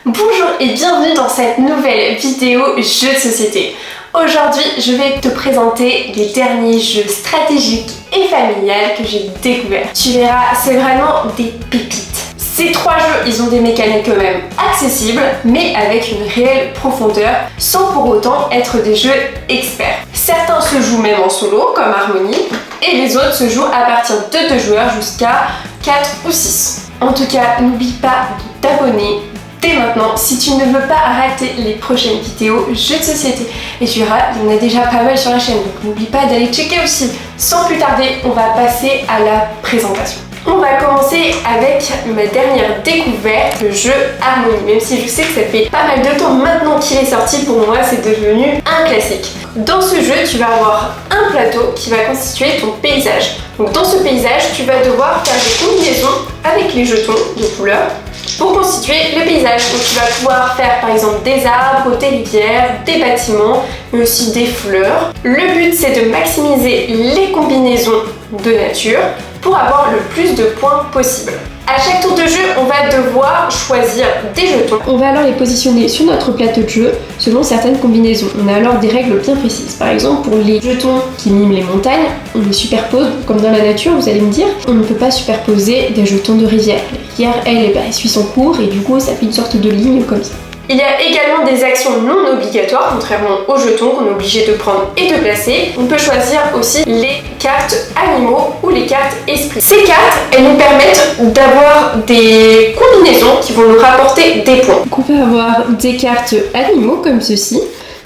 Bonjour et bienvenue dans cette nouvelle vidéo jeux de société. Aujourd'hui, je vais te présenter les derniers jeux stratégiques et familiales que j'ai découverts. Tu verras, c'est vraiment des pépites. Ces trois jeux, ils ont des mécaniques quand même accessibles, mais avec une réelle profondeur, sans pour autant être des jeux experts. Certains se jouent même en solo, comme Harmonie, et les autres se jouent à partir de 2 joueurs jusqu'à 4 ou 6. En tout cas, n'oublie pas de t'abonner dès maintenant si tu ne veux pas rater les prochaines vidéos jeux de société. Et tu verras, il y en a déjà pas mal sur la chaîne, donc n'oublie pas d'aller checker aussi. Sans plus tarder, on va passer à la présentation. On va commencer avec ma dernière découverte, le jeu Harmonie. Même si je sais que ça fait pas mal de temps maintenant qu'il est sorti, pour moi c'est devenu un classique. Dans ce jeu, tu vas avoir un plateau qui va constituer ton paysage. Donc dans ce paysage, tu vas devoir faire des combinaisons avec les jetons de couleurs pour constituer le paysage. Donc tu vas pouvoir faire par exemple des arbres, des rivières, des bâtiments, mais aussi des fleurs. Le but c'est de maximiser les combinaisons de nature pour avoir le plus de points possible. À chaque tour de jeu, on va devoir choisir des jetons. On va alors les positionner sur notre plateau de jeu selon certaines combinaisons. On a alors des règles bien précises. Par exemple, pour les jetons qui miment les montagnes, on les superpose comme dans la nature, vous allez me dire. On ne peut pas superposer des jetons de rivière. La rivière, elle suit son cours et du coup, ça fait une sorte de ligne comme ça. Il y a également des actions non obligatoires, contrairement aux jetons qu'on est obligé de prendre et de placer. On peut choisir aussi les cartes animaux ou les cartes esprits. Ces cartes, elles nous permettent d'avoir des combinaisons qui vont nous rapporter des points. Donc on va avoir des cartes animaux comme ceci.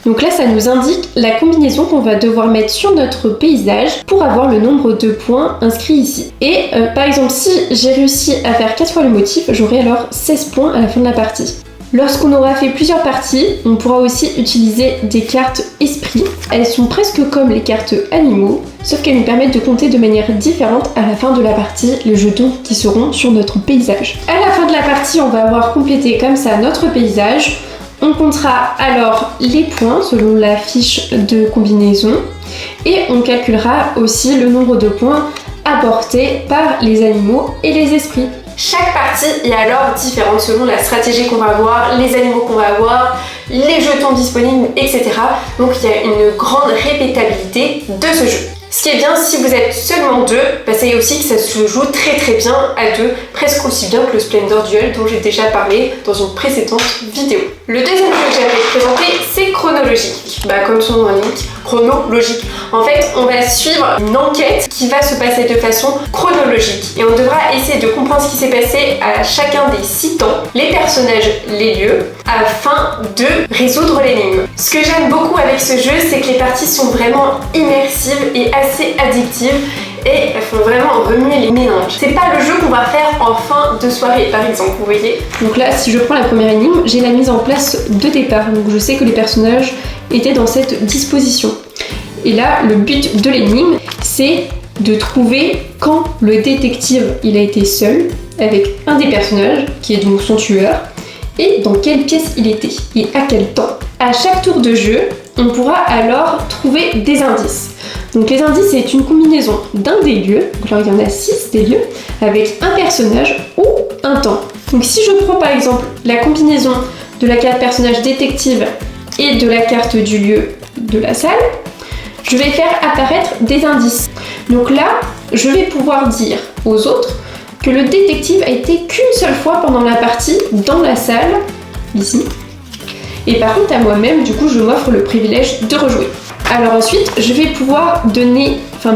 Donc là, ça nous indique la combinaison qu'on va devoir mettre sur notre paysage pour avoir le nombre de points inscrits ici. Et par exemple, si j'ai réussi à faire 4 fois le motif, j'aurai alors 16 points à la fin de la partie. Lorsqu'on aura fait plusieurs parties, on pourra aussi utiliser des cartes esprits. Elles sont presque comme les cartes animaux, sauf qu'elles nous permettent de compter de manière différente à la fin de la partie les jetons qui seront sur notre paysage. À la fin de la partie, on va avoir complété comme ça notre paysage. On comptera alors les points selon la fiche de combinaison et on calculera aussi le nombre de points apportés par les animaux et les esprits. Chaque partie est alors différente selon la stratégie qu'on va avoir, les animaux qu'on va avoir, les jetons disponibles, etc. Donc il y a une grande répétabilité de ce jeu. Ce qui est bien, si vous êtes seulement deux, c'est aussi que ça se joue très bien à deux, presque aussi bien que le Splendor Duel dont j'ai déjà parlé dans une précédente vidéo. Le deuxième jeu que j'aimerais présenter, c'est chronologique. Comme son nom l'indique, chronologique. En fait, on va suivre une enquête qui va se passer de façon chronologique. Et on devra essayer de comprendre ce qui s'est passé à chacun des 6 temps, les personnages, les lieux, afin de résoudre l'énigme. Ce que j'aime beaucoup avec ce jeu, c'est que les parties sont vraiment immersives et assez addictives. Et elles font vraiment remuer les méninges. C'est pas le jeu qu'on va faire en fin de soirée, par exemple, vous voyez. Donc là, si je prends la première énigme, j'ai la mise en place de départ. Donc je sais que les personnages étaient dans cette disposition. Et là, le but de l'énigme, c'est de trouver quand le détective il a été seul avec un des personnages, qui est donc son tueur, et dans quelle pièce il était, et à quel temps. À chaque tour de jeu, on pourra alors trouver des indices. Donc les indices, c'est une combinaison d'un des lieux, donc là il y en a 6 des lieux, avec un personnage ou un temps. Donc si je prends par exemple la combinaison de la carte personnage détective et de la carte du lieu de la salle, je vais faire apparaître des indices. Donc là, je vais pouvoir dire aux autres que le détective a été qu'une seule fois pendant la partie dans la salle, ici. Et par contre à moi-même, du coup, je m'offre le privilège de rejouer. Alors ensuite, je vais pouvoir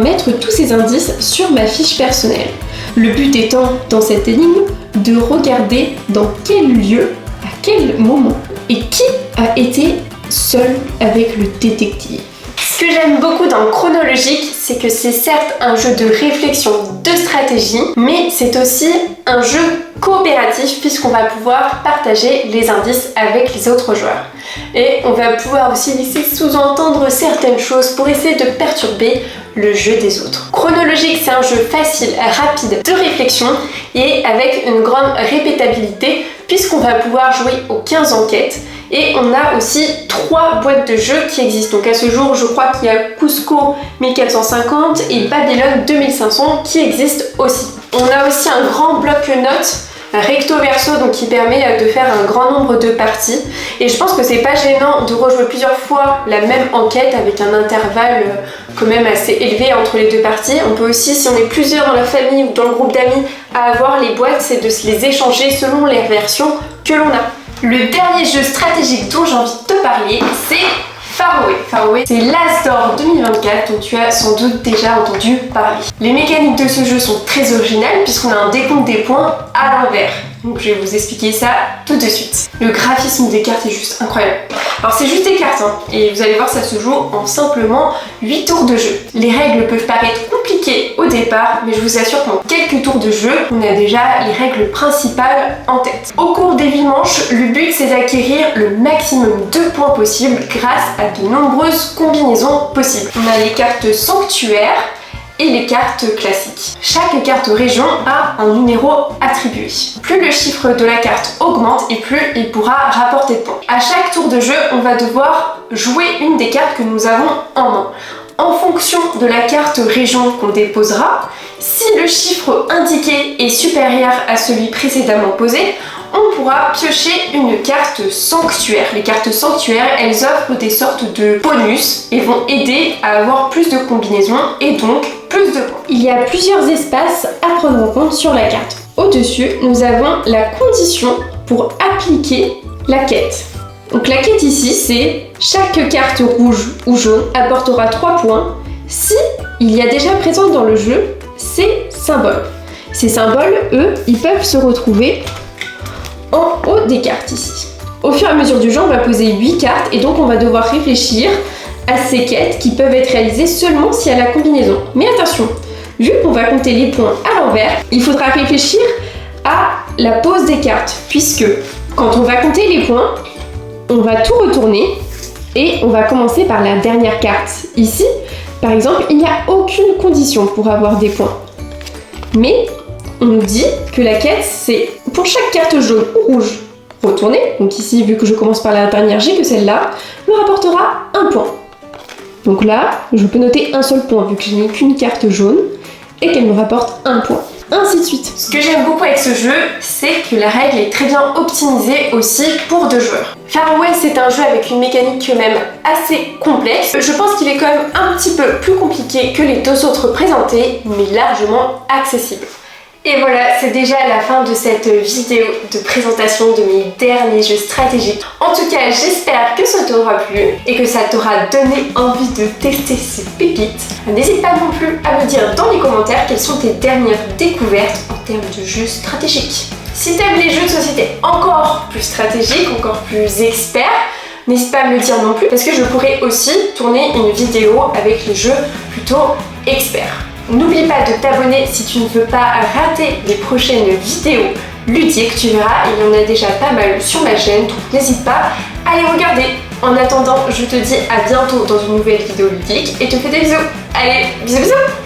mettre tous ces indices sur ma fiche personnelle. Le but étant, dans cette énigme, de regarder dans quel lieu, à quel moment, et qui a été seul avec le détective. Ce que j'aime beaucoup dans Chronologique, c'est que c'est certes un jeu de réflexion, de stratégie, mais c'est aussi un jeu coopératif puisqu'on va pouvoir partager les indices avec les autres joueurs. Et on va pouvoir aussi laisser sous-entendre certaines choses pour essayer de perturber le jeu des autres. Chronologique, c'est un jeu facile, rapide, de réflexion et avec une grande répétabilité puisqu'on va pouvoir jouer aux 15 enquêtes. Et on a aussi 3 boîtes de jeux qui existent. Donc à ce jour, je crois qu'il y a Cusco 1450 et Babylone 2500 qui existent aussi. On a aussi un grand bloc-notes recto verso, donc qui permet de faire un grand nombre de parties. Et je pense que c'est pas gênant de rejouer plusieurs fois la même enquête avec un intervalle quand même assez élevé entre les deux parties. On peut aussi, si on est plusieurs dans la famille ou dans le groupe d'amis à avoir les boîtes, c'est de se les échanger selon les versions que l'on a. Le dernier jeu stratégique dont j'ai envie de te parler, c'est Faroé. Faroé, c'est l'As d'or 2024 dont tu as sans doute déjà entendu parler. Les mécaniques de ce jeu sont très originales puisqu'on a un décompte des points à l'envers. Donc je vais vous expliquer ça tout de suite. Le graphisme des cartes est juste incroyable. Alors c'est juste des cartes, hein, et vous allez voir, ça se joue en simplement 8 tours de jeu. Les règles peuvent paraître compliquées au départ, mais je vous assure qu'en quelques tours de jeu, on a déjà les règles principales en tête. Au cours des 8 manches, le but c'est d'acquérir le maximum de points possibles grâce à de nombreuses combinaisons possibles. On a les cartes sanctuaires et les cartes classiques. Chaque carte région a un numéro attribué. Plus le chiffre de la carte augmente et plus il pourra rapporter de points. À chaque tour de jeu, on va devoir jouer une des cartes que nous avons en main. En fonction de la carte région qu'on déposera, si le chiffre indiqué est supérieur à celui précédemment posé, on pourra piocher une carte sanctuaire. Les cartes sanctuaires, elles offrent des sortes de bonus et vont aider à avoir plus de combinaisons et donc plus de points. Il y a plusieurs espaces à prendre en compte sur la carte. Au-dessus, nous avons la condition pour appliquer la quête. Donc la quête ici, c'est chaque carte rouge ou jaune apportera 3 points si il y a déjà présent dans le jeu ces symboles. Ces symboles, eux, ils peuvent se retrouver en haut des cartes ici. Au fur et à mesure du jeu, on va poser 8 cartes et donc on va devoir réfléchir à ces quêtes qui peuvent être réalisées seulement s'il y a la combinaison. Mais attention, vu qu'on va compter les points à l'envers, il faudra réfléchir à la pose des cartes, puisque quand on va compter les points, on va tout retourner et on va commencer par la dernière carte. Ici, par exemple, il n'y a aucune condition pour avoir des points. Mais on nous dit que la quête, c'est pour chaque carte jaune ou rouge retournée, donc ici, vu que je commence par la dernière, j'ai que celle-là, me rapportera 1 point. Donc là, je peux noter un seul point, vu que je n'ai qu'une carte jaune, et qu'elle me rapporte 1 point. Ainsi de suite. Ce que j'aime beaucoup avec ce jeu, c'est que la règle est très bien optimisée aussi pour 2 joueurs. Faroé, c'est un jeu avec une mécanique quand même assez complexe. Je pense qu'il est quand même un petit peu plus compliqué que les 2 autres présentés, mais largement accessible. Et voilà, c'est déjà la fin de cette vidéo de présentation de mes derniers jeux stratégiques. En tout cas, j'espère que ça t'aura plu et que ça t'aura donné envie de tester ces pépites. N'hésite pas non plus à me dire dans les commentaires quelles sont tes dernières découvertes en termes de jeux stratégiques. Si t'aimes les jeux de société encore plus stratégiques, encore plus experts, n'hésite pas à me le dire non plus parce que je pourrais aussi tourner une vidéo avec les jeux plutôt experts. N'oublie pas de t'abonner si tu ne veux pas rater les prochaines vidéos ludiques, tu verras, il y en a déjà pas mal sur ma chaîne, donc n'hésite pas à les regarder. En attendant, je te dis à bientôt dans une nouvelle vidéo ludique et te fais des bisous. Allez, bisous bisous!